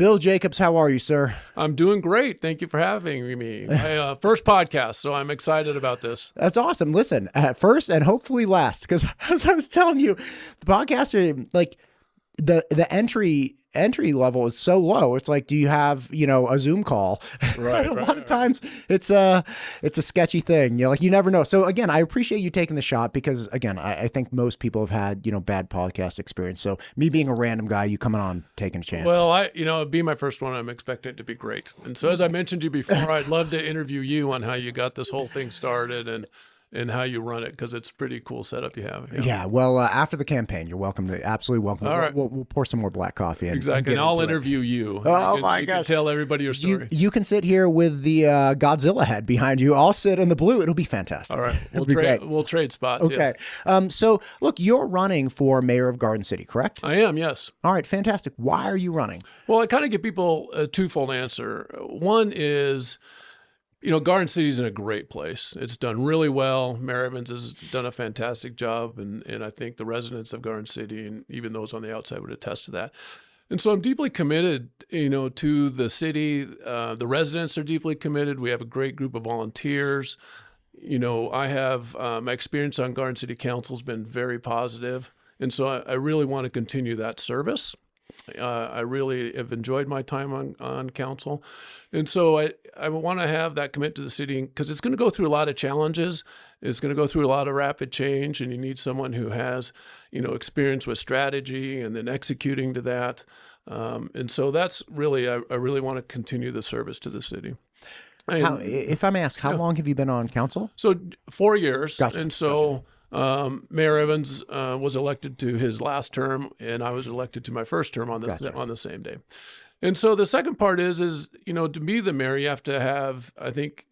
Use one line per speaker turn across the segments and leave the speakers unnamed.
Bill Jacobs, how are you, sir?
I'm doing great. Thank you for having me. My first podcast, so I'm excited about this.
That's awesome. Listen, at first and hopefully last, because as I was telling you, the podcast are like the entry level is so low. It's like, do you have, a Zoom call?
Right.
A lot of times it's a sketchy thing. You never know. So again, I appreciate you taking the shot because again, I think most people have had, bad podcast experience. So me being a random guy, you coming on, taking a chance.
Well, it'd be my first one. I'm expecting it to be great. And so as I mentioned to you before, I'd love to interview you on how you got this whole thing started and how you run it, because it's a pretty cool setup you have.
Yeah. Well, after the campaign, you're welcome to, absolutely welcome.
All right.
We'll pour some more black coffee in.
Exactly. And I'll interview you.
Oh
you
my
you
gosh.
can tell everybody your story.
You can sit here with the Godzilla head behind you. I'll sit in the blue. It'll be fantastic.
All right. We'll trade spots.
Okay.
Yes.
So look, you're running for mayor of Garden City, correct?
I am, yes.
All right. Fantastic. Why are you running?
Well, I kind of give people a twofold answer. One is, Garden City's in a great place. It's done really well. Mayor Evans has done a fantastic job, and I think the residents of Garden City and even those on the outside would attest to that. And so I'm deeply committed, to the city. The residents are deeply committed. We have a great group of volunteers. I have my experience on Garden City Council has been very positive, and so I really want to continue that service. I really have enjoyed my time on council. And so I want to have that commit to the city because it's going to go through a lot of challenges. It's going to go through a lot of rapid change, and you need someone who has, experience with strategy and then executing to that. And so that's really, I really want to continue the service to the city.
If I may ask, how long have you been on council?
So 4 years.
Gotcha.
And so Mayor Evans was elected to his last term, and I was elected to my first term on the same day. And so the second part is to be the mayor, you have to have, I think,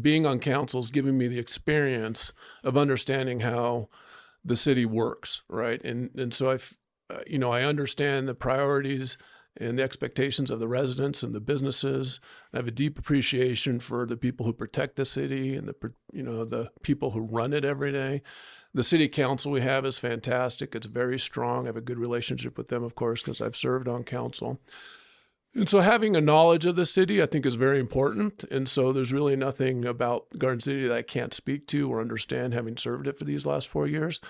being on council is giving me the experience of understanding how the city works, right? And so I understand the priorities and the expectations of the residents and the businesses. I have a deep appreciation for the people who protect the city and the people who run it every day. The city council we have is fantastic. It's very strong. I have a good relationship with them, of course, because I've served on council. And so having a knowledge of the city, I think, is very important. And so there's really nothing about Garden City that I can't speak to or understand, having served it for these last 4 years.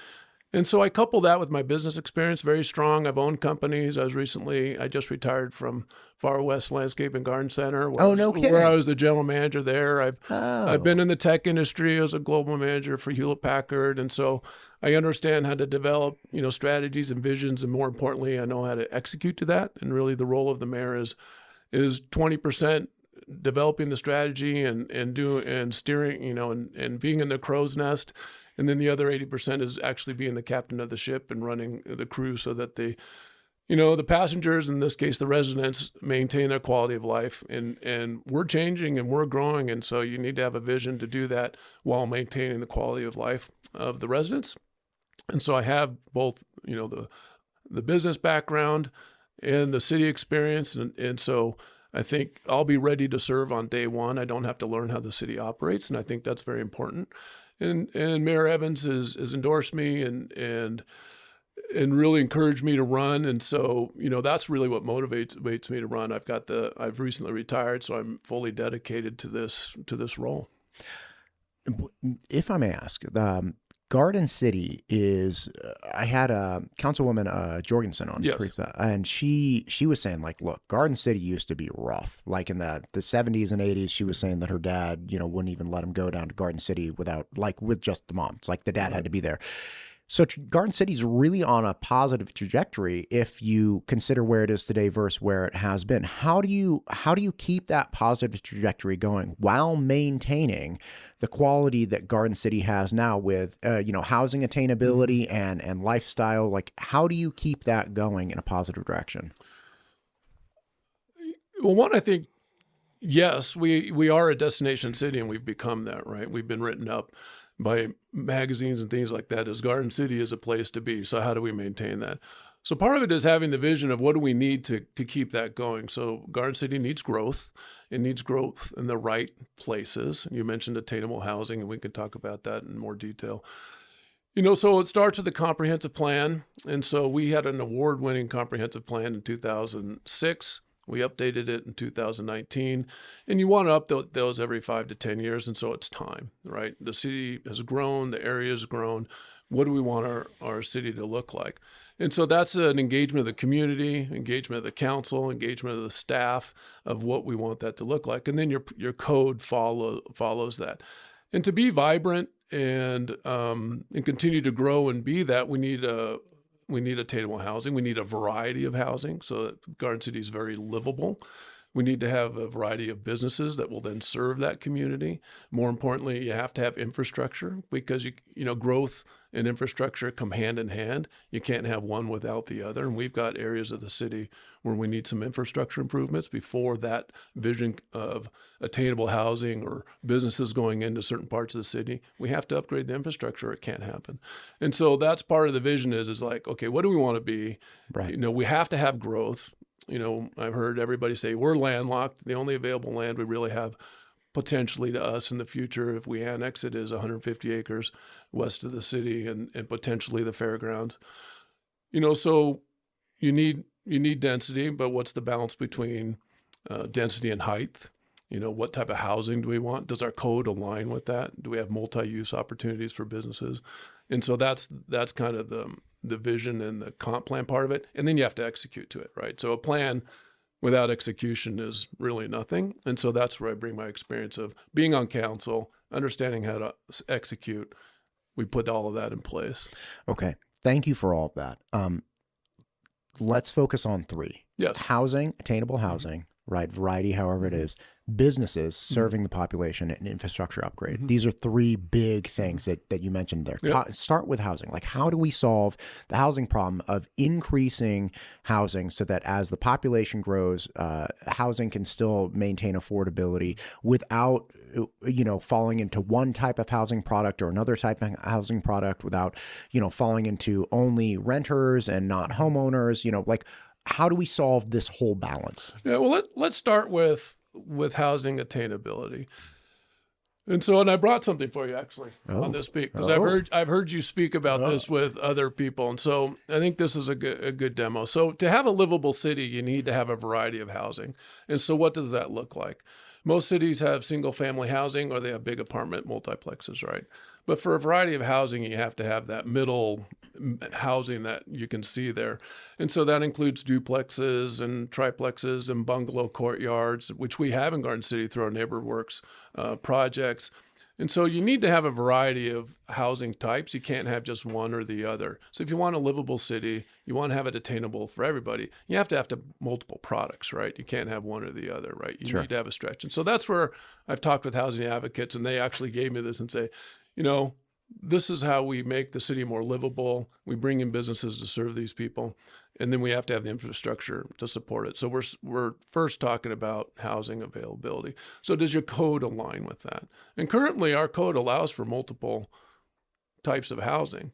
And so I couple that with my business experience, very strong. I've owned companies. I just retired from Far West Landscape and Garden Center. Where I was the general manager there. I've been in the tech industry as a global manager for Hewlett Packard. And so I understand how to develop, strategies and visions. And more importantly, I know how to execute to that. And really the role of the mayor is 20% developing the strategy and steering, and being in the crow's nest. And then the other 80% is actually being the captain of the ship and running the crew so that the passengers, in this case, the residents, maintain their quality of life. And we're changing and we're growing. And so you need to have a vision to do that while maintaining the quality of life of the residents. And so I have both, the business background and the city experience. And so I think I'll be ready to serve on day one. I don't have to learn how the city operates. And I think that's very important. And Mayor Evans has endorsed me and really encouraged me to run. And so, that's really what motivates me to run. I've recently retired, so I'm fully dedicated to this role.
If I may ask, Garden City is, I had a councilwoman, Jorgensen on,
yes.
And she was saying, like, look, Garden City used to be rough. Like in the 70s and 80s, she was saying that her dad, wouldn't even let him go down to Garden City with just the mom. It's like the dad had to be there. So Garden City is really on a positive trajectory if you consider where it is today versus where it has been. How do you keep that positive trajectory going while maintaining the quality that Garden City has now with housing attainability and lifestyle? Like, how do you keep that going in a positive direction?
Well, one, I think, yes, we are a destination city, and we've become that, right? We've been written up by magazines and things like that as Garden City is a place to be. So how do we maintain that? So part of it is having the vision of what do we need to keep that going. So Garden City needs growth. It needs growth in the right places. You mentioned attainable housing, and we can talk about that in more detail. So it starts with a comprehensive plan. And so we had an award-winning comprehensive plan in 2006. We updated it in 2019, and you want to update those every 5 to 10 years, and so it's time, right? The city has grown, the area has grown. What do we want our city to look like? And so that's an engagement of the community, engagement of the council, engagement of the staff of what we want that to look like, and then your code follows that. And to be vibrant and continue to grow and be that, we need attainable housing. We need a variety of housing so that Garden City is very livable. We need to have a variety of businesses that will then serve that community. More importantly, you have to have infrastructure because growth and infrastructure come hand in hand. You can't have one without the other. And we've got areas of the city where we need some infrastructure improvements before that vision of attainable housing or businesses going into certain parts of the city. We have to upgrade the infrastructure. It can't happen. And so that's part of the vision is like, okay, what do we want to be?
Right.
We have to have growth. I've heard everybody say we're landlocked. The only available land we really have potentially to us in the future, if we annex it, is 150 acres west of the city and potentially the fairgrounds. So you need density, but what's the balance between density and height? What type of housing do we want? Does our code align with that? Do we have multi-use opportunities for businesses? And so that's kind of the vision and the comp plan part of it. And then you have to execute to it, right? So a plan without execution is really nothing. And so that's where I bring my experience of being on council, understanding how to execute. We put all of that in place.
Okay. Thank you for all of that. Let's focus on 3.
Yes.
Housing, attainable housing, right? Variety, however it is. Businesses serving the population and infrastructure upgrade. These are 3 big things that you mentioned there.
Yep.
Start with housing. Like, how do we solve the housing problem of increasing housing so that as the population grows, housing can still maintain affordability without, falling into one type of housing product or another type of housing product, without, falling into only renters and not homeowners, like, how do we solve this whole balance?
Yeah, well, let's start with housing attainability. And I brought something for you actually on this speak because I've heard you speak about this with other people. And so I think this is a good demo. So to have a livable city, you need to have a variety of housing. And so what does that look like? Most cities have single family housing or they have big apartment multiplexes, right? But for a variety of housing, you have to have that middle housing that you can see there. And so that includes duplexes and triplexes and bungalow courtyards, which we have in Garden City through our NeighborWorks projects. And so you need to have a variety of housing types. You can't have just one or the other. So if you want a livable city, you want to have it attainable for everybody, you have to have multiple products, right? You can't have one or the other, right? You need to have a stretch. And so that's where I've talked with housing advocates, and they actually gave me this and say, this is how we make the city more livable. We bring in businesses to serve these people, and then we have to have the infrastructure to support it. So we're first talking about housing availability. So does your code align with that? And currently our code allows for multiple types of housing,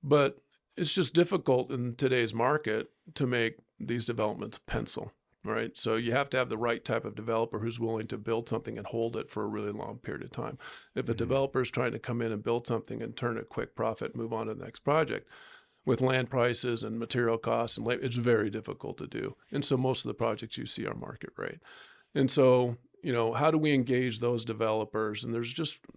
but it's just difficult in today's market to make these developments pencil. Right. So you have to have the right type of developer who's willing to build something and hold it for a really long period of time. If a developer is trying to come in and build something and turn a quick profit, move on to the next project, with land prices and material costs and labor, it's very difficult to do. And so most of the projects you see are market rate. And so, how do we engage those developers? And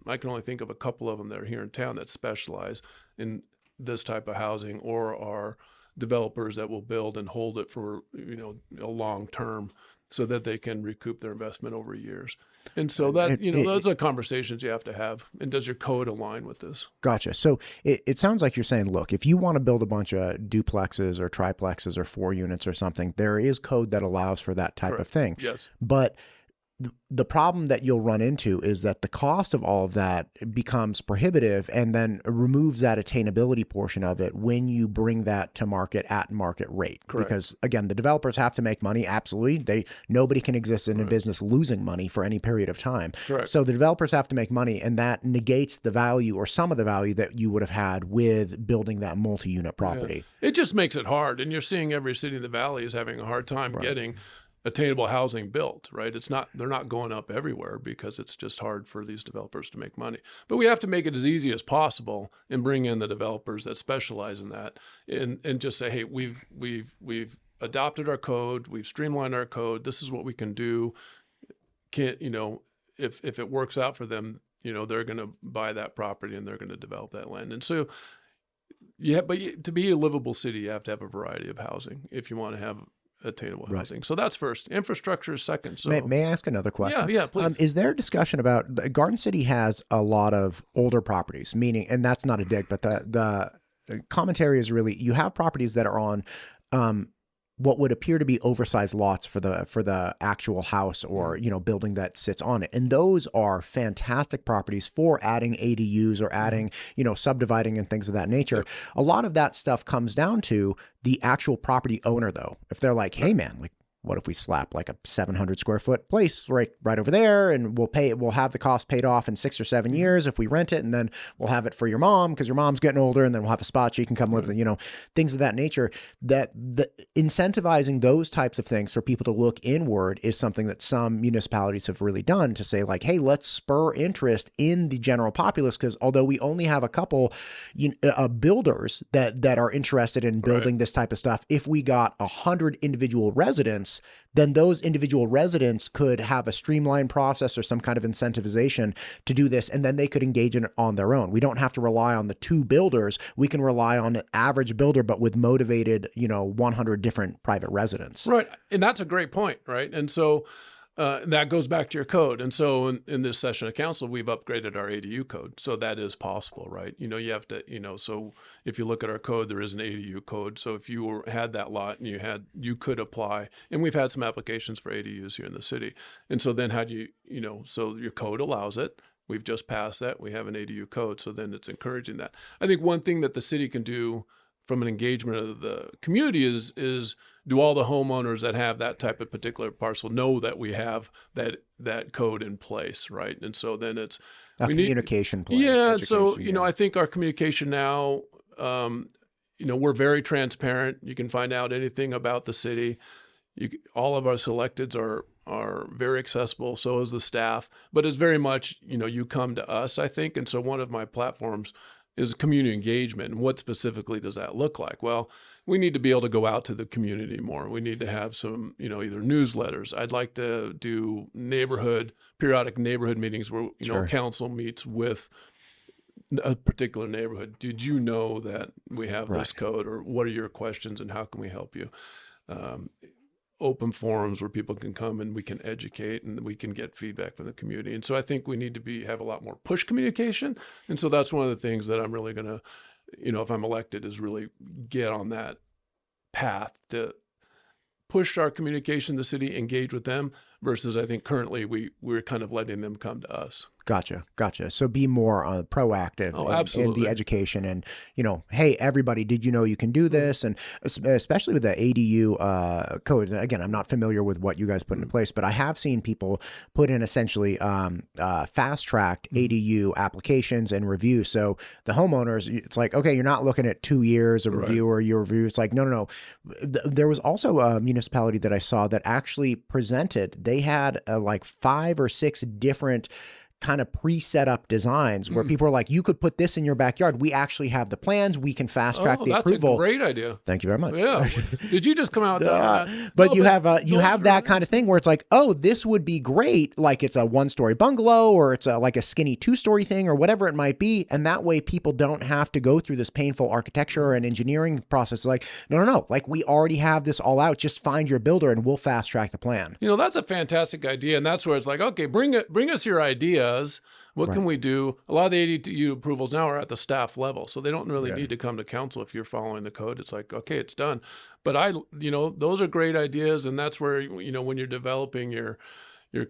I can only think of a couple of them that are here in town that specialize in this type of housing or are developers that will build and hold it for a long term so that they can recoup their investment over years. And so that those are conversations you have to have. And does your code align with this?
Gotcha. So it sounds like you're saying, look, if you want to build a bunch of duplexes or triplexes or 4 units or something, there is code that allows for that type of thing.
Yes.
But the problem that you'll run into is that the cost of all of that becomes prohibitive and then removes that attainability portion of it when you bring that to market at market rate.
Correct.
Because again, the developers have to make money. Absolutely. Nobody can exist in a business losing money for any period of time.
Correct.
So the developers have to make money, and that negates the value or some of the value that you would have had with building that multi-unit property.
Yeah. It just makes it hard. And you're seeing every city in the valley is having a hard time getting attainable housing built, right? They're not going up everywhere because it's just hard for these developers to make money. But we have to make it as easy as possible and bring in the developers that specialize in that and just say, hey, we've adopted our code. We've streamlined our code. This is what we can do. Can't, if it works out for them, they're going to buy that property and they're going to develop that land. And so, to be a livable city, you have to have a variety of housing if you want to have attainable housing. So that's first. Infrastructure is second. So
may I ask another question?
Yeah, please.
Is there a discussion about Garden City has a lot of older properties, meaning, and that's not a dig, but the commentary is really, you have properties that are on what would appear to be oversized lots for the actual house or, building that sits on it. And those are fantastic properties for adding ADUs or adding, subdividing and things of that nature. A lot of that stuff comes down to the actual property owner, though. If they're like, hey man, like, what if we slap like a 700 square foot place right over there, and we'll have the cost paid off in 6 or 7 years if we rent it, and then we'll have it for your mom because your mom's getting older, and then we'll have a spot she can come live in, things of that nature. That incentivizing those types of things for people to look inward is something that some municipalities have really done to say like, hey, let's spur interest in the general populace, because although we only have a couple builders that are interested in building this type of stuff, if we got 100 individual residents, then those individual residents could have a streamlined process or some kind of incentivization to do this, and then they could engage in it on their own. We don't have to rely on the 2 builders. We can rely on an average builder, but with motivated, 100 different private residents.
Right. And that's a great point, right? And so that goes back to your code. And so in this session of council, we've upgraded our ADU code. So that is possible, right? You have to, so if you look at our code, there is an ADU code. So if you had that lot and you could apply, and we've had some applications for ADUs here in the city. And so then how do you, so your code allows it. We've just passed that. We have an ADU code. So then it's encouraging that. I think one thing that the city can do from an engagement of the community is do all the homeowners that have that type of particular parcel know that we have that code in place, right? And so then it's
a communication plan.
Yeah. So, I think our communication now, we're very transparent. You can find out anything about the city. All of our selecteds are very accessible. So is the staff, but it's very much, you come to us, I think. And so one of my platforms is community engagement. And what specifically does that look like? Well, we need to be able to go out to the community more. We need to have some, either newsletters. I'd like to do periodic neighborhood meetings where, council meets with a particular neighborhood. Did you know that we have this code, or what are your questions and how can we help you? Open forums where people can come and we can educate and we can get feedback from the community. And so I think we need to have a lot more push communication. And so that's one of the things that I'm really going to, if I'm elected, is really get on that path to push our communication to the city, engage with them, versus I think currently we're kind of letting them come to us.
Gotcha. So be more proactive in the education and, hey, everybody, did you know you can do this? And especially with the ADU code. And again, I'm not familiar with what you guys put into place, but I have seen people put in essentially fast-tracked ADU applications and reviews. So the homeowners, it's like, okay, you're not looking at 2 years of review or your review. It's like, no. There was also a municipality that I saw that actually presented, they had like 5 or 6 different kind of pre-set up designs where people are like, you could put this in your backyard. We actually have the plans. We can fast track the approval.
That's a great idea.
Thank you very much.
Yeah. Did you just come out with that?
But you have that kind of thing where it's like, oh, this would be great. Like it's a 1-story bungalow or it's like a skinny 2-story thing or whatever it might be. And that way people don't have to go through this painful architecture and engineering process. Like, no. Like we already have this all out. Just find your builder and we'll fast track the plan.
That's a fantastic idea. And that's where it's like, okay, bring us your ideas. What can we do? A lot of the ADU approvals now are at the staff level, so they don't really need to come to council if you're following the code. It's like, okay, it's done. But those are great ideas, and that's where, when you're developing your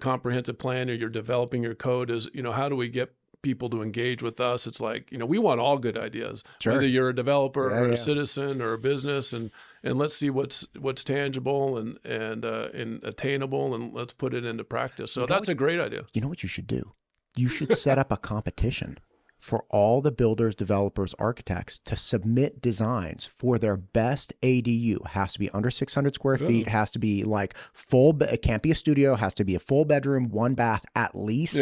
comprehensive plan or you're developing your code is, how do we get people to engage with us? It's like, we want all good ideas, whether you're a developer or a citizen or a business, and let's see what's tangible and attainable, and let's put it into practice. So that's a great idea.
You know what you should do? You should set up a competition for all the builders, developers, architects to submit designs for their best ADU. Has to be under 600 square feet, has to be like full, it can't be a studio, has to be a full bedroom, 1 bath at least.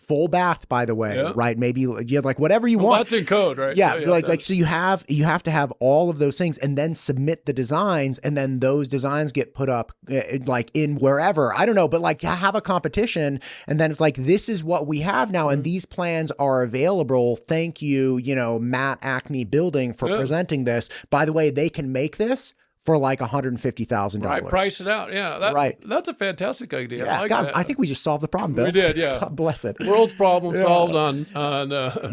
full bath, by the way,
Yeah.
right? Maybe like whatever you want.
That's in code, right?
Yeah,
So,
like so you have to have all of those things and then submit the designs, and then those designs get put up like in wherever, I don't know, but like have a competition, and then it's like, this is what we have now, and these plans are available. Thank you, Matt Acme Building for presenting this. By the way, they can make this for like $150,000.
Right, price it out. Yeah,
right.
That's a fantastic idea.
Yeah,
I like
God,
that.
I think we just solved the problem, Bill.
We did, yeah.
God bless it.
World's problem solved on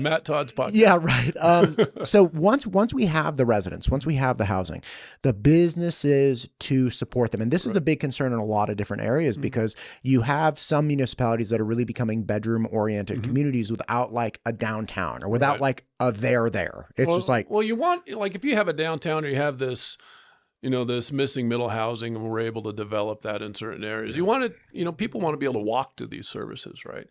Matt Todd's podcast.
Yeah, right. So once we have the residents, once we have the housing, the businesses to support them, and this is a big concern in a lot of different areas, because you have some municipalities that are really becoming bedroom-oriented communities without like a downtown or without like a there. It's just like,
well, you want, like, if you have a downtown or you have this, this missing middle housing, and we're able to develop that in certain areas. You want to, people want to be able to walk to these services, right?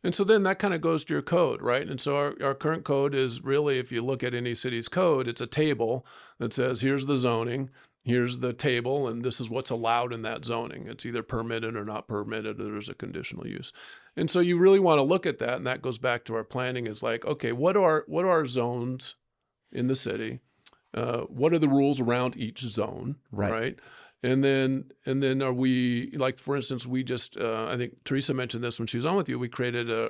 And so then that kind of goes to your code, right? And so our current code is really, if you look at any city's code, it's a table that says, here's the zoning, here's the table, and this is what's allowed in that zoning. It's either permitted or not permitted, or there's a conditional use. And so you really want to look at that, and that goes back to our planning, is like, okay, what are zones in the city? What are the rules around each zone, right? And then are we, like, for instance, we just, I think Teresa mentioned this when she was on with you, we created a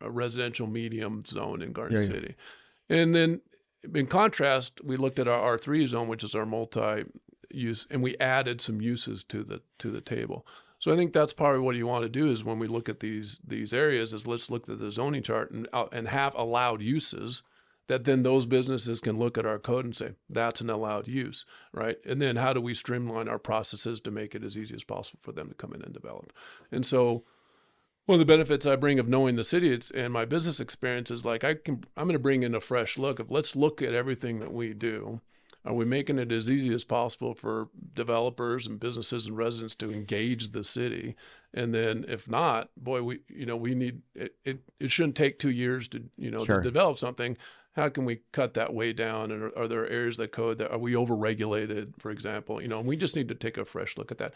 residential medium zone in Garden City. And then in contrast, we looked at our R3 zone, which is our multi-use, and we added some uses to the table. So I think that's probably what you want to do, is when we look at these areas, is let's look at the zoning chart and have allowed uses, that then those businesses can look at our code and say, that's an allowed use, right? And then how do we streamline our processes to make it as easy as possible for them to come in and develop? And so one of the benefits I bring of knowing the city and my business experience is like, I'm going to bring in a fresh look of, let's look at everything that we do. Are we making it as easy as possible for developers and businesses and residents to engage the city? And then if not, boy, we need it shouldn't take 2 years to to develop something. How can we cut that way down? And are there areas of the code that are we over-regulated, for example? And we just need to take a fresh look at that.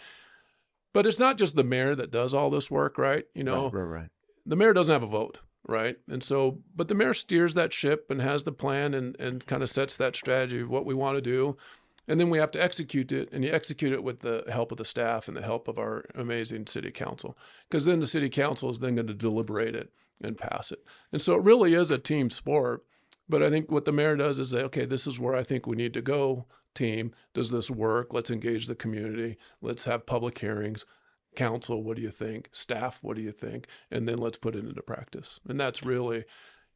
But it's not just the mayor that does all this work, right?
Right.
The mayor doesn't have a vote, right? And so, but the mayor steers that ship and has the plan and kind of sets that strategy of what we want to do. And then we have to execute it, and you execute it with the help of the staff and the help of our amazing city council, because then the city council is then going to deliberate it and pass it. And so it really is a team sport. But I think what the mayor does is say, okay, this is where I think we need to go, team. Does this work? Let's engage the community. Let's have public hearings. Council, what do you think? Staff, what do you think? And then let's put it into practice. And that's really,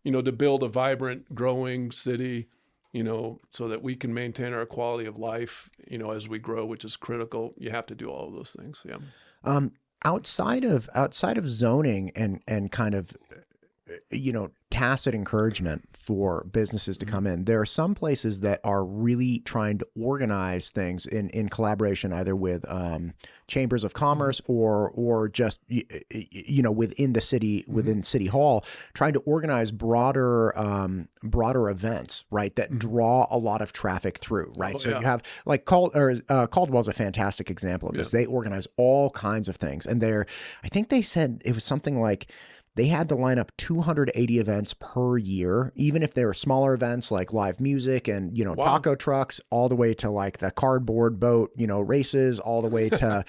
to build a vibrant, growing city, so that we can maintain our quality of life, as we grow, which is critical. You have to do all of those things. Yeah.
Outside of zoning and kind of, tacit encouragement for businesses to come in, there are some places that are really trying to organize things in collaboration, either with chambers of commerce or just within the city, within City Hall, trying to organize broader events, right, that draw a lot of traffic through, right? So you have like Caldwell's a fantastic example of this. They organize all kinds of things, and I think they said it was something like they had to line up 280 events per year, even if they were smaller events like live music and, taco trucks, all the way to like the cardboard boat, races, all the way to,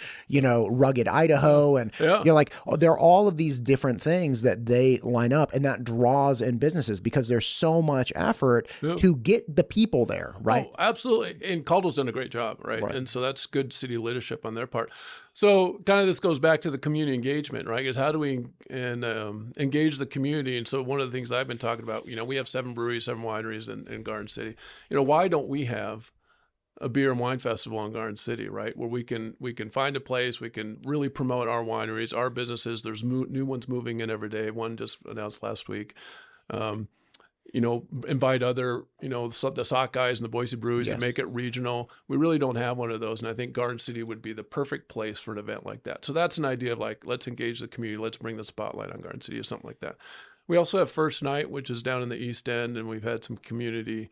rugged Idaho. And you're like, there are all of these different things that they line up, and that draws in businesses because there's so much effort to get the people there, right?
Oh, absolutely. And Caldwell's done a great job, right? And so that's good city leadership on their part. So kind of this goes back to the community engagement, right? Is how do we engage the community? And so one of the things I've been talking about, we have 7 breweries, 7 wineries in Garden City. Why don't we have a beer and wine festival in Garden City, right? Where we can find a place, we can really promote our wineries, our businesses. There's new ones moving in every day. One just announced last week. Invite other, the sock guys and the Boise breweries and make it regional. We really don't have one of those. And I think Garden City would be the perfect place for an event like that. So that's an idea of like, let's engage the community. Let's bring the spotlight on Garden City or something like that. We also have First Night, which is down in the East End. And we've had some community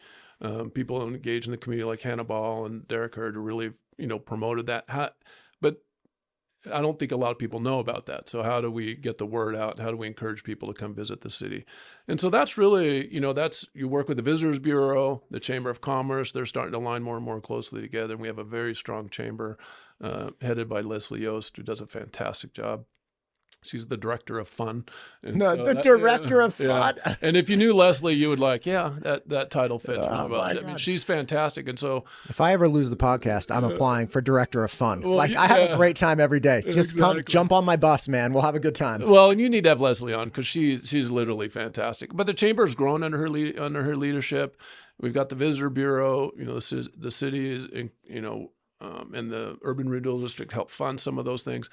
people engaged in the community like Hannah Ball and Derek Hurd who really, promoted that. But I don't think a lot of people know about that. So how do we get the word out? How do we encourage people to come visit the city? And so that's really, you work with the Visitors Bureau, the Chamber of Commerce. They're starting to align more and more closely together. And we have a very strong chamber headed by Leslie Yost, who does a fantastic job. She's the director of fun. And
the director of fun.
Yeah. And if you knew Leslie, you would that title fits really well. I mean, she's fantastic. And so
if I ever lose the podcast, I'm applying for director of fun.
Well,
I have a great time every day. Just come jump on my bus, man. We'll have a good time.
Well, and you need to have Leslie on because she's literally fantastic. But the chamber has grown under her leadership. We've got the Visitor Bureau. The city is, and the Urban Renewal District help fund some of those things.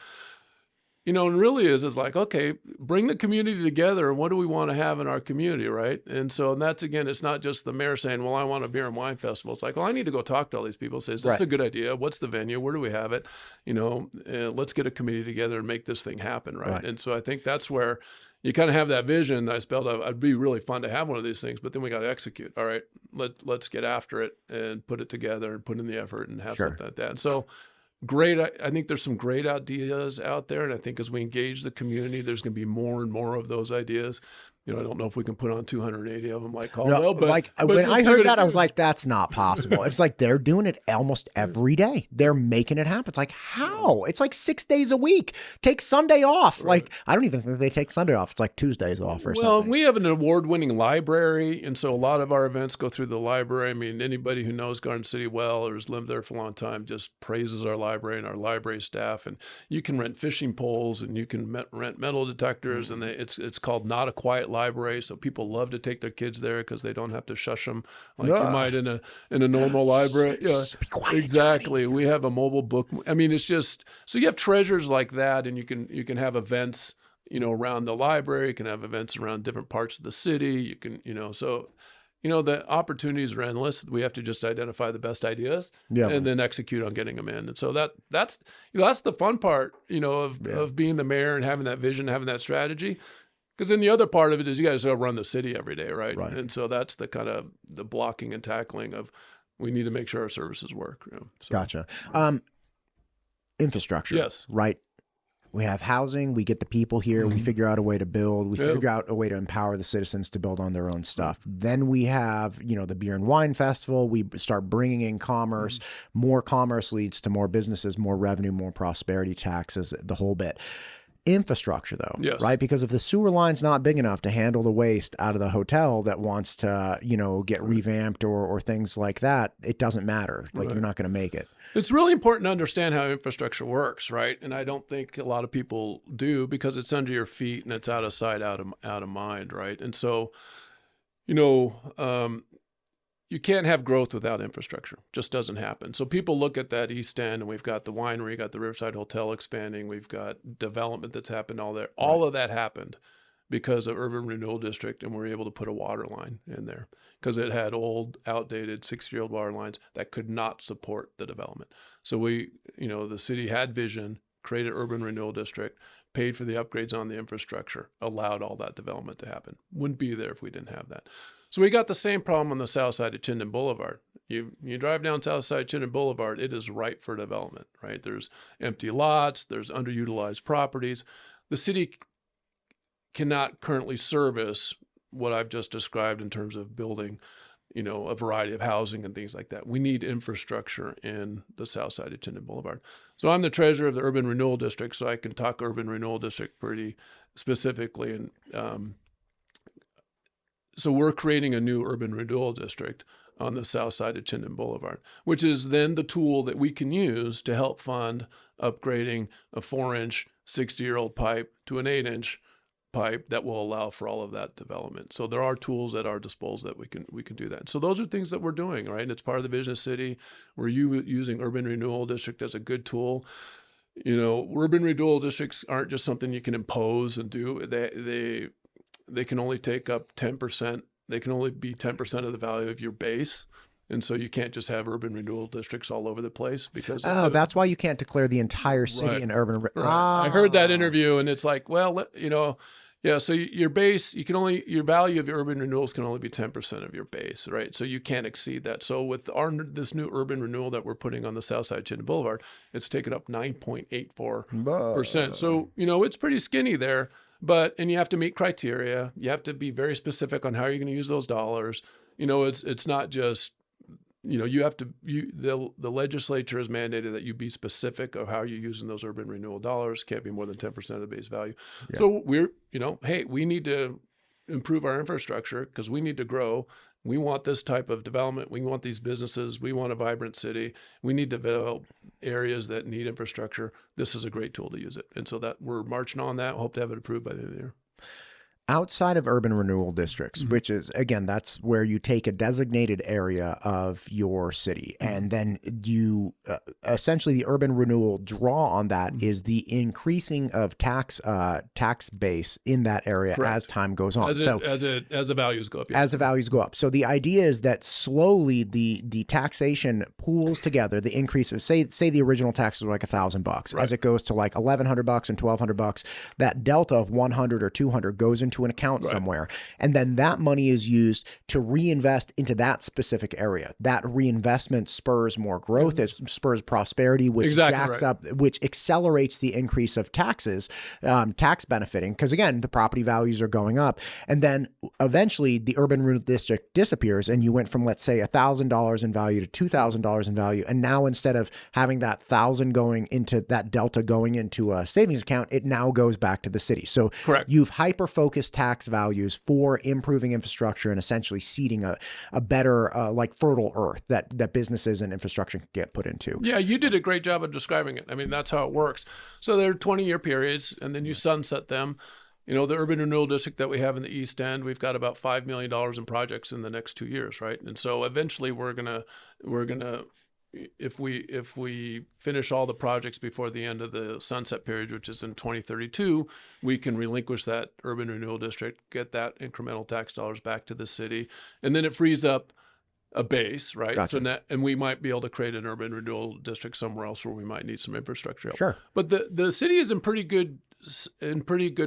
And really is like, okay, bring the community together. And what do we want to have in our community, right? And that's, again, it's not just the mayor saying, well, I want a beer and wine festival. It's like, well, I need to go talk to all these people. Say, is this a good idea? What's the venue? Where do we have it? Let's get a committee together and make this thing happen, right? And so I think that's where you kind of have that vision. I spelled out, it'd be really fun to have one of these things, but then we got to execute. All right, let's get after it and put it together and put in the effort and have something like that. And so great. I think there's some great ideas out there. And I think as we engage the community, there's going to be more and more of those ideas. I don't know if we can put on 280 of them like Caldwell, but
when I heard that, I was like, that's not possible. It's like they're doing it almost every day. They're making it happen. It's like, how? It's like 6 days a week. Take Sunday off. Right. Like, I don't even think they take Sunday off. It's like Tuesdays off or something.
Well, we have an award-winning library, and so a lot of our events go through the library. I mean, anybody who knows Garden City well or has lived there for a long time just praises our library and our library staff. And you can rent fishing poles and you can rent metal detectors, and it's called Not a Quiet Library, so people love to take their kids there because they don't have to shush them like you might in a normal library. Yeah,
be quiet,
exactly. Johnny. We have a mobile book. I mean, it's just so you have treasures like that, and you can have events around the library. You can have events around different parts of the city. You can the opportunities are endless. We have to just identify the best ideas and then execute on getting them in. And so that's the fun part of being the mayor and having that vision, having that strategy. Because then the other part of it is you guys got to run the city every day, right? And so that's the kind of the blocking and tackling of we need to make sure our services work.
Gotcha. Infrastructure.
Yes.
Right. We have housing. We get the people here. We figure out a way to build. We figure out a way to empower the citizens to build on their own stuff. Then we have, the Beer and Wine Festival. We start bringing in commerce. More commerce leads to more businesses, more revenue, more prosperity taxes, the whole bit. Infrastructure, though, right? Because if the sewer line's not big enough to handle the waste out of the hotel that wants to, get revamped or things like that, it doesn't matter. Like you're not going to make it.
It's really important to understand how infrastructure works, right? And I don't think a lot of people do because it's under your feet and it's out of sight, out of mind, right? And so, you can't have growth without infrastructure. Just doesn't happen. So people look at that East End, and we've got the winery, got the Riverside Hotel expanding, we've got development that's happened all there. All of that happened because of Urban Renewal District, and we're able to put a water line in there because it had old, outdated 60-year-old water lines that could not support the development. So the city had vision, created Urban Renewal District, paid for the upgrades on the infrastructure, allowed all that development to happen. Wouldn't be there if we didn't have that. So we got the same problem on the south side of Chinden Boulevard. You drive down south side of Chinden Boulevard, it is ripe for development, right? There's empty lots, there's underutilized properties. The city cannot currently service what I've just described in terms of building, a variety of housing and things like that. We need infrastructure in the south side of Chinden Boulevard. So I'm the treasurer of the Urban Renewal District, so I can talk Urban Renewal District pretty specifically. And so we're creating a new Urban Renewal District on the south side of Chinden Boulevard, which is then the tool that we can use to help fund upgrading a 4-inch, 60-year-old pipe to an 8-inch pipe that will allow for all of that development. So there are tools at our disposal that we can do that. So those are things that we're doing, right? And it's part of the Vision City. We're using Urban Renewal District as a good tool. Urban renewal districts aren't just something you can impose and do. They can only take up 10%. They can only be 10% of the value of your base. And so you can't just have urban renewal districts all over the place because
that's why you can't declare the entire city an urban.
Right. I heard that interview, and it's like, well, Yeah, so your base, your value of your urban renewals can only be 10% of your base, right? So you can't exceed that. So with this new urban renewal that we're putting on the south side of Chittenden Boulevard, it's taken up 9.84%. So, it's pretty skinny there, and you have to meet criteria. You have to be very specific on how you're going to use those dollars. It's not just, the legislature has mandated that you be specific of how you're using those urban renewal dollars. Can't be more than 10% of the base value. Yeah. So hey, we need to improve our infrastructure because we need to grow. We want this type of development. We want these businesses. We want a vibrant city. We need to develop areas that need infrastructure. This is a great tool to use it. And so that we're marching on that. Hope to have it approved by the end of the year.
Outside of urban renewal districts, which is, again, that's where you take a designated area of your city, and then you essentially the urban renewal draw on that is the increasing of tax base in that area as time goes on.
As the values go up. Yes.
As the values go up. So the idea is that slowly the taxation pools together, the increase of say the original taxes were like $1,000. As it goes to like $1,100 and $1,200, that delta of 100 or 200 goes into an account somewhere. And then that money is used to reinvest into that specific area. That reinvestment spurs more growth, it spurs prosperity, which jacks up, which accelerates the increase of taxes, tax benefiting. Because again, the property values are going up. And then eventually the urban renewal district disappears and you went from, let's say, $1,000 in value to $2,000 in value. And now instead of having that 1,000 going into that delta going into a savings account, it now goes back to the city. So you've hyper-focused tax values for improving infrastructure and essentially seeding a better like fertile earth that businesses and infrastructure can get put into.
Yeah, you did a great job of describing it. I mean, that's how it works. So there are 20-year periods, and then you sunset them. The urban renewal district that we have in the East End, we've got about $5 million in projects in the next 2 years, right? And so eventually we're gonna if we finish all the projects before the end of the sunset period, which is in 2032, we can relinquish that urban renewal district, get that incremental tax dollars back to the city, and then it frees up a base, right?
Gotcha.
And we might be able to create an urban renewal district somewhere else where we might need some infrastructure help.
Sure.
But the city is in pretty good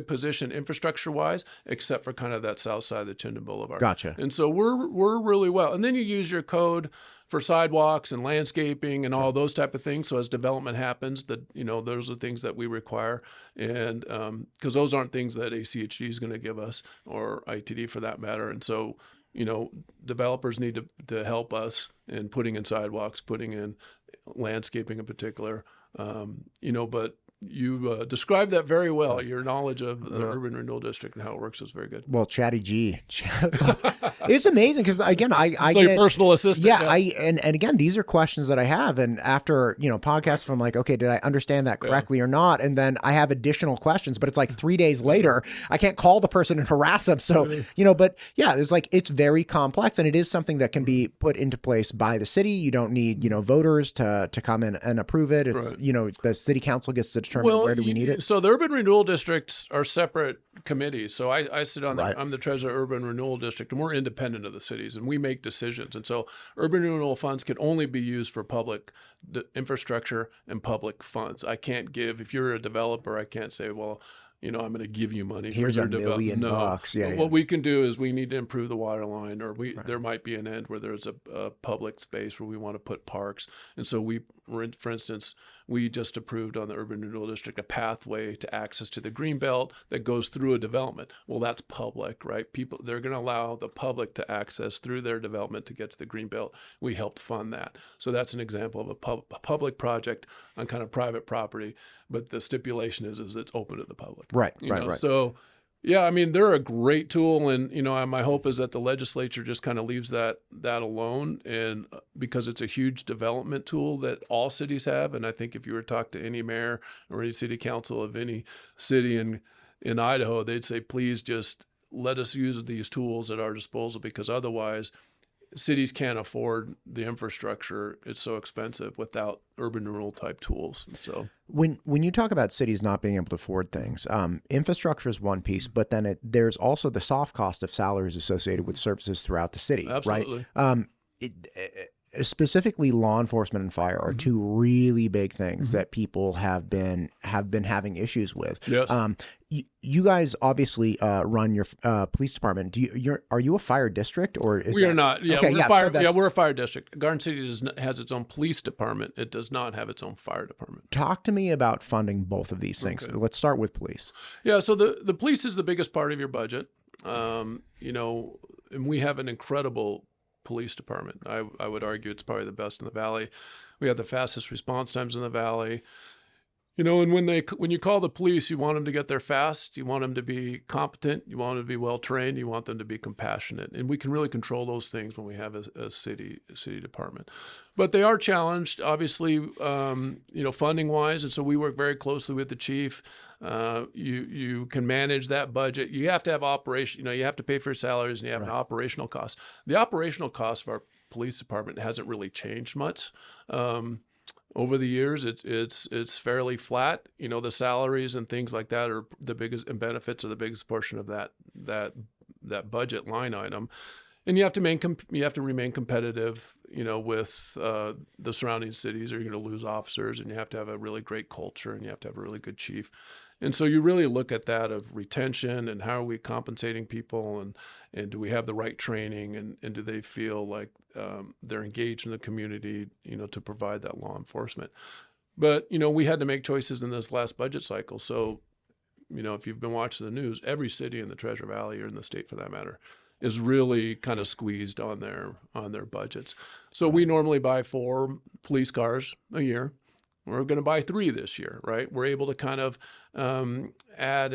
position infrastructure-wise, except for kind of that south side of the Chittenden Boulevard.
Gotcha.
And so we're really well. And then you use your code for sidewalks and landscaping and all those type of things. So as development happens, those are things that we require, and because those aren't things that ACHD is going to give us, or ITD for that matter. And so developers need to help us in putting in sidewalks, putting in landscaping in particular. But you described that very well. Your knowledge of the urban renewal district and how it works is very good.
Well, Chatty G, it's amazing because again, I
get your personal assistant.
Yeah, and again, these are questions that I have, and after podcasts, I'm like, okay, did I understand that correctly or not? And then I have additional questions, but it's like 3 days later, I can't call the person and harass them. So but yeah, it's very complex, and it is something that can be put into place by the city. You don't need voters to come in and approve it. It's the city council gets to determine where do we need it.
So the urban renewal districts are separate committees. So I sit on I'm the treasurer of urban renewal district, and we're independent of the cities, and we make decisions. And so urban renewal funds can only be used for public infrastructure and public funds. I can't give, if you're a developer, I can't say, well, I'm going to give you money.
Here's
for
$1 million bucks. Yeah.
What we can do is we need to improve the water line, or there might be an end where there's a public space where we want to put parks. And so for instance, we just approved on the urban renewal district a pathway to access to the greenbelt that goes through a development. Well, that's public, right? They're going to allow the public to access through their development to get to the greenbelt. We helped fund that. So that's an example of a public project on kind of private property, but the stipulation is it's open to the public.
Right.
So yeah, I mean, they're a great tool, and my hope is that the legislature just kind of leaves that alone, and because it's a huge development tool that all cities have. And I think if you were to talk to any mayor or any city council of any city in Idaho, they'd say, please just let us use these tools at our disposal, because otherwise cities can't afford the infrastructure. It's so expensive without urban renewal type tools. So
when you talk about cities not being able to afford things, infrastructure is one piece, but then there's also the soft cost of salaries associated with services throughout the city.
Absolutely.
Right? specifically law enforcement and fire are two really big things that people have been having issues with.
Yes.
You guys obviously run your police department. Are you a fire district, or is
we are not? Yeah,
okay,
we're a fire district. Garden City has its own police department. It does not have its own fire department.
Talk to me about funding both of these things.
Okay.
Let's start with police.
Yeah, so the police is the biggest part of your budget. And we have an incredible police department. I would argue it's probably the best in the Valley. We have the fastest response times in the Valley. And when you call the police, you want them to get there fast. You want them to be competent. You want them to be well trained. You want them to be compassionate. And we can really control those things when we have a city department. But they are challenged, obviously, funding wise. And so we work very closely with the chief. You can manage that budget. You have to have operation. You have to pay for your salaries, and you have an operational cost. The operational cost of our police department hasn't really changed much. Over the years, it's fairly flat. The salaries and things like that are the biggest, and benefits are the biggest portion of that budget line item. And you have to remain competitive, with the surrounding cities, or you're going to lose officers. And you have to have a really great culture, and you have to have a really good chief. And so you really look at that of retention, and how are we compensating people, and do we have the right training, and do they feel like they're engaged in the community, to provide that law enforcement. But, we had to make choices in this last budget cycle. So, if you've been watching the news, every city in the Treasure Valley, or in the state for that matter, is really kind of squeezed on their budgets. So we normally buy 4 police cars a year. We're going to buy 3 this year, right? We're able to kind of add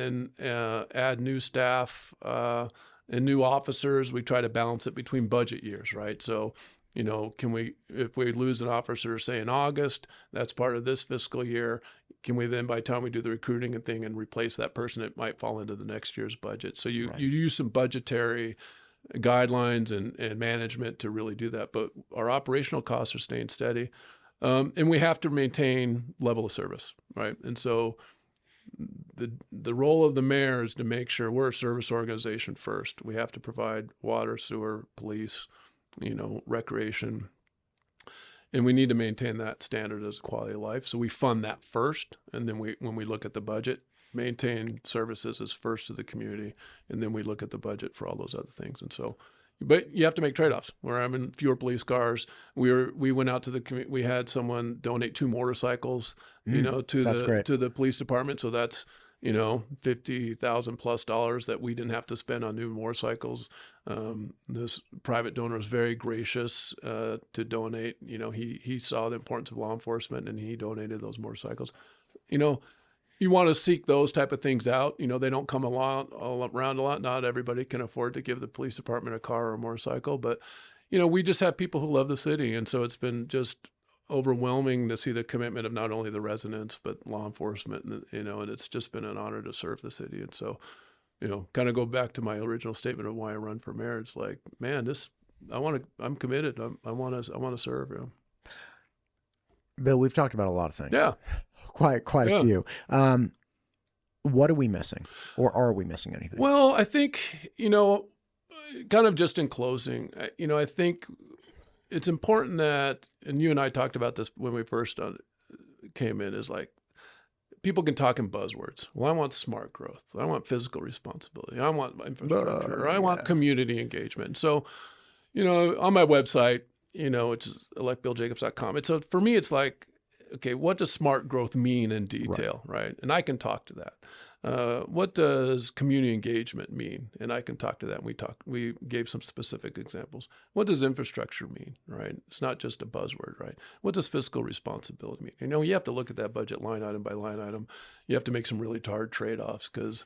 new staff and new officers. We try to balance it between budget years, right? So, if we lose an officer, say in August, that's part of this fiscal year. Can we then, by the time we do the recruiting and thing and replace that person, it might fall into the next year's budget. So you use some budgetary guidelines and management to really do that. But our operational costs are staying steady. And we have to maintain level of service, right? And so the role of the mayor is to make sure we're a service organization first. We have to provide water, sewer, police, recreation. And we need to maintain that standard as quality of life. So we fund that first. And then when we look at the budget, maintain services as first to the community. And then we look at the budget for all those other things. And so, but you have to make trade-offs. We're having fewer police cars. We went out to the community. We had someone donate 2 motorcycles, to the police department. So that's, $50,000 plus that we didn't have to spend on new motorcycles. This private donor was very gracious to donate. He saw the importance of law enforcement, and he donated those motorcycles. You want to seek those type of things out. They don't come around a lot. Not everybody can afford to give the police department a car or a motorcycle, but we just have people who love the city, and so it's been just overwhelming to see the commitment of not only the residents but law enforcement, and it's just been an honor to serve the city. And so, kind of go back to my original statement of why I run for mayor. It's like, man, I'm committed. I want to serve.
Bill, we've talked about a lot of things.
Yeah.
Quite a few. What are we missing, or are we missing anything?
Well, I think, kind of just in closing, I think it's important that, and you and I talked about this when we first came in, is like, people can talk in buzzwords. Well, I want smart growth. I want fiscal responsibility. I want infrastructure. Or I want community engagement. So, on my website, which is electbilljacobs.com. So for me, it's like, okay, what does smart growth mean in detail, right? And I can talk to that. What does community engagement mean? And I can talk to that. And we gave some specific examples. What does infrastructure mean, right? It's not just a buzzword, right? What does fiscal responsibility mean? You have to look at that budget line item by line item. You have to make some really hard trade-offs because,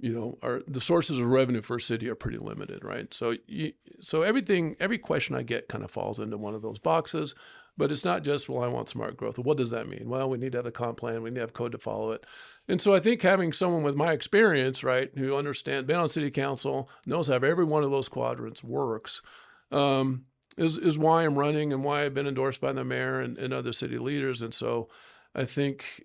the sources of revenue for a city are pretty limited, right? So every question I get kind of falls into one of those boxes. But it's not just, well, I want smart growth. What does that mean? Well, we need to have a comp plan. We need to have code to follow it. And so I think having someone with my experience, right, who been on city council, knows how every one of those quadrants works, is why I'm running and why I've been endorsed by the mayor and other city leaders. And so I think,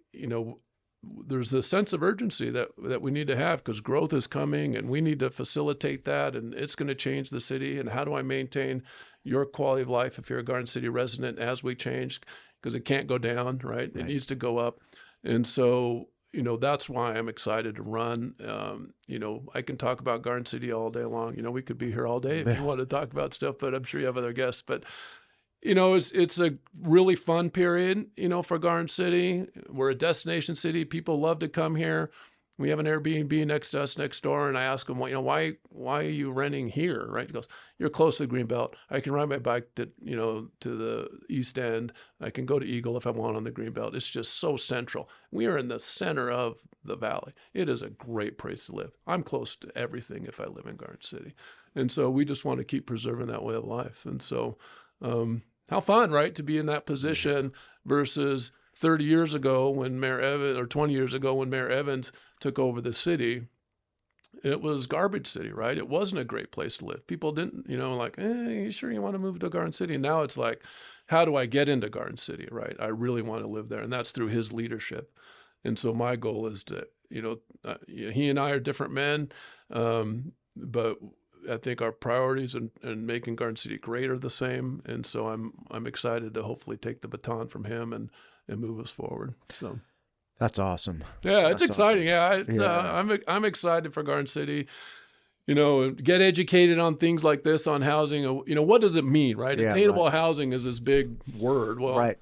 there's this sense of urgency that we need to have because growth is coming and we need to facilitate that, and it's going to change the city. And how do I maintain your quality of life if you're a Garden City resident as we change? Because it can't go down, right? It needs to go up. And so, that's why I'm excited to run. I can talk about Garden City all day long. We could be here all day if you want to talk about stuff, but I'm sure you have other guests. But, it's a really fun period, for Garden City. We're a destination city. People love to come here. We have an Airbnb next to us next door. And I ask him, why are you renting here? Right. He goes, you're close to the Greenbelt. I can ride my bike to the East End. I can go to Eagle if I want on the Greenbelt. It's just so central. We are in the center of the valley. It is a great place to live. I'm close to everything if I live in Garden City. And so we just want to keep preserving that way of life. And so, how fun, right, to be in that position versus 30 years ago when Mayor Evans, or 20 years ago when Mayor Evans took over the city. It was garbage city, right? It wasn't a great place to live. People didn't, you sure you want to move to Garden City? And now it's like, how do I get into Garden City, right? I really want to live there. And that's through his leadership. And so my goal is to, he and I are different men, but I think our priorities and making Garden City great are the same. And so I'm excited to hopefully take the baton from him and move us forward. So
that's awesome.
Yeah, it's exciting.
Awesome.
Yeah, I'm excited for Garden City. Get educated on things like this, on housing. What does it mean, right? Attainable housing is this big word. Well,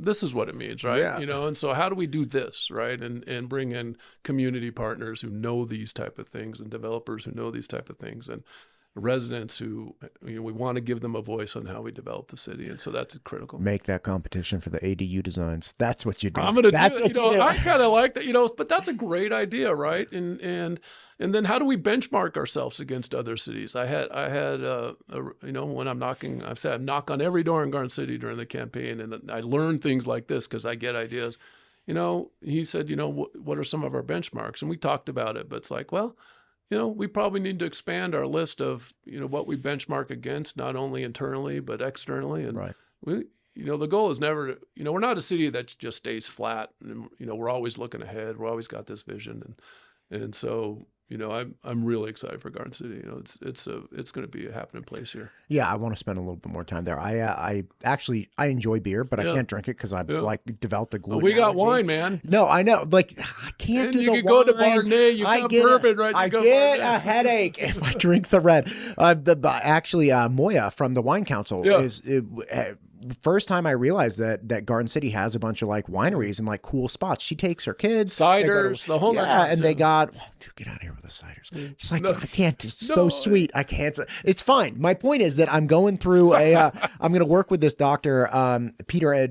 this is what it means, right?
Yeah.
And so how do we do this, right? And bring in community partners who know these type of things, and developers who know these type of things, and residents who, we want to give them a voice on how we develop the city. And so that's critical.
Make that competition for the ADU designs. That's what you do.
I'm going to do it. I kind of like that, but that's a great idea, right? And then how do we benchmark ourselves against other cities? I had when I'm knocking, I've said I knock on every door in Garden City during the campaign, and I learn things like this because I get ideas. He said, what are some of our benchmarks? And we talked about it, but it's like, well, we probably need to expand our list of, what we benchmark against, not only internally, but externally. And we, the goal is never, we're not a city that just stays flat, and, we're always looking ahead. We're always got this vision. And so, I'm really excited for Garden City. It's going to be a happening place here.
Yeah, I want to spend a little bit more time there. I actually enjoy beer, but I can't drink it because I've developed a gluten
We got
allergy.
wine, man.
No, I know. I can't
and
do
you
the
can go to
wine.
Barney. You got bourbon, right?
I get a headache if I drink the red. Actually, Moya from the Wine Council is. First time I realized that Garden City has a bunch of wineries and cool spots. She takes her kids,
ciders, the whole
and they got. Dude, get out of here with the ciders. It's I can't. It's so sweet. I can't. It's fine. My point is that I'm going through I'm going to work with this doctor,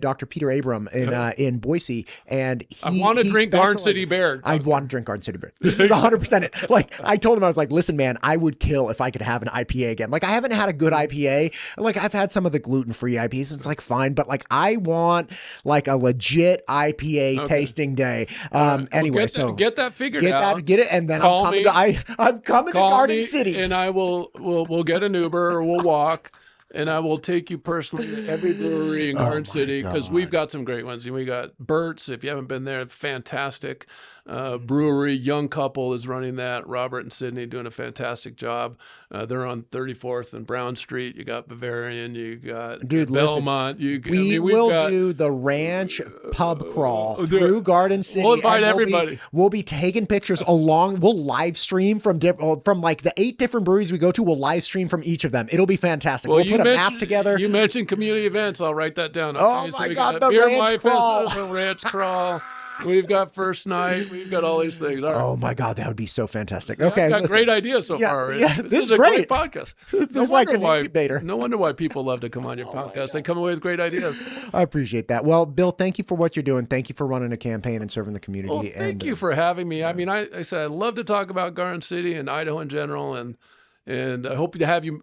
Dr. Peter Abram in Boise, and
I want to drink Garden City beer.
I want to drink Garden City beer. This is 100% it. I told him, I was like, listen, man, I would kill if I could have an IPA again. I haven't had a good IPA. I've had some of the gluten-free IPAs. It's fine, but I want a legit IPA tasting day. Anyway, so
get that figured out.
Get it, and then I'm coming to Garden City,
and we'll get an Uber or we'll walk. And I will take you personally to every brewery in Garden City because we've got some great ones. And we got Burt's, if you haven't been there, fantastic brewery. Young couple is running that. Robert and Sydney doing a fantastic job. They're on 34th and Brown Street. You got Bavarian. You got Belmont.
We will do the ranch pub crawl through Garden City.
We'll invite everybody.
We'll be taking pictures along. We'll live stream from the 8 different breweries we go to. We'll live stream from each of them. It'll be fantastic. We'll put a map together.
You mentioned community events. I'll write that down.
Oh my God, the ranch crawl.
The ranch crawl. We've got first night. We've got all these things. All right.
Oh my God, that would be so fantastic.
Yeah,
Okay,
I've got great ideas so far.
Yeah,
this is a
great
podcast.
This is like an incubator.
No wonder why people love to come on your podcast. They come away with great ideas.
I appreciate that. Well, Bill, thank you for what you're doing. Thank you for running a campaign and serving the community.
Well, thank you for having me. I mean, I said I love to talk about Garden City and Idaho in general, and I hope to have you.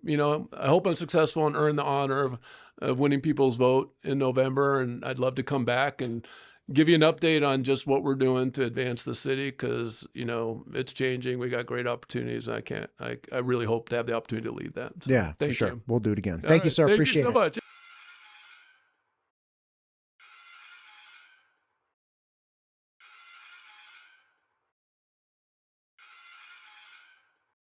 I hope I'm successful and earn the honor of winning people's vote in November, and I'd love to come back and give you an update on just what we're doing to advance the city because, it's changing. We got great opportunities. I really hope to have the opportunity to lead that. So,
yeah,
thank
for sure.
you.
We'll do it again. Thank you, sir.
Thank
Appreciate
you so
it.
much.